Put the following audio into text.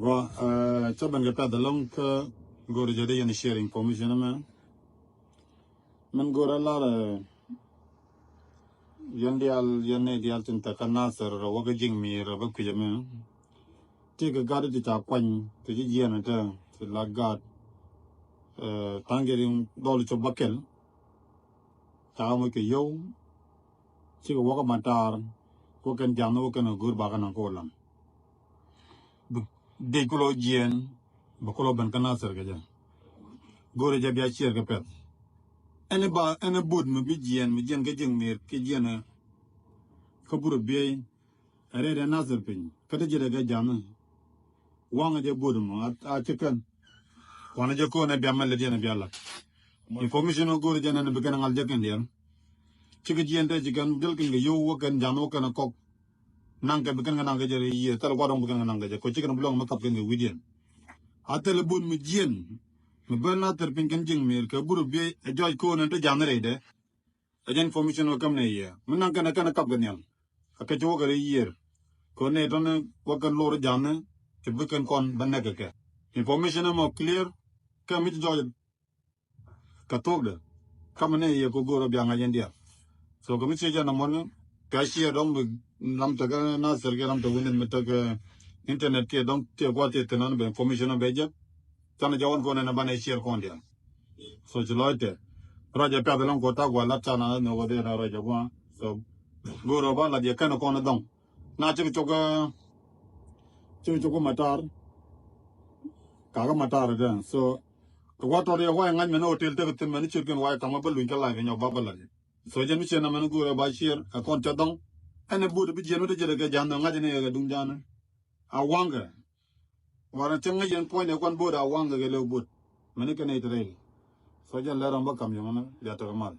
Chaban ga peda long ka gori jade yan sharing information man gora la yan dial tinta kana sar waga jing mi ra ba kujame ti ga gadi ti ta kwan ti ji yana ta ti la gad tangerin dol cho bakel ta mo ke yo ti ga waga matar ko kan jano kan gur ba kana ko lam de kulo jien ba kulo ban kana sar ga ja gori jabe ya chier ga pet ene bud mi jien ga jing mir ke jien ka buru be are da nasar pin kada jira ga jana wanga je bud mo a chikan wana je ko na be amal de na be ala information gori jana na be kana ngal jaken dia chika jien da jigan dil kin ga yo wakan jano kana kok nangka be kana nangka jere yi tal gwadong be kana nangka je ko chikan blong makap kin ga widien atel bud mi jien mi bana ter pin kan jing mir ka buru be e joj ko na ta janare de ajen information o kam ne ye minan kana kap ganyan ka jo ga yer ko ne ton ko kan lor janne ke be kan kon banne ke information mo clear ka mi joj ka tok de kam ne ye ko goro byanga yendia so ko mi se jana mon ka shi dom lam ta ga na ser ga lam ta winin mi ta ga internet ke dom te ko te tenan be information be je tan jawon ko na bane share kon dia so jloite raja pya belong ko ta gwa la chana no go de na raja gwa so goro ba la dia kana ko na dong na chi ko matar ka matar de so ko wa to de wa ngan me no hotel te te me ni chi ken wa ka ma balu ka la ga nyo ba ba la so je mi che na me no goro ba share ka kon ta dong ene bu de bi je no de je ga jan no ngade ne ga dung jana a wanga wara chenga yen point e kon bu da wanga ga le bu me ni ka ne tre so je la ram ba kam yo na ya to mal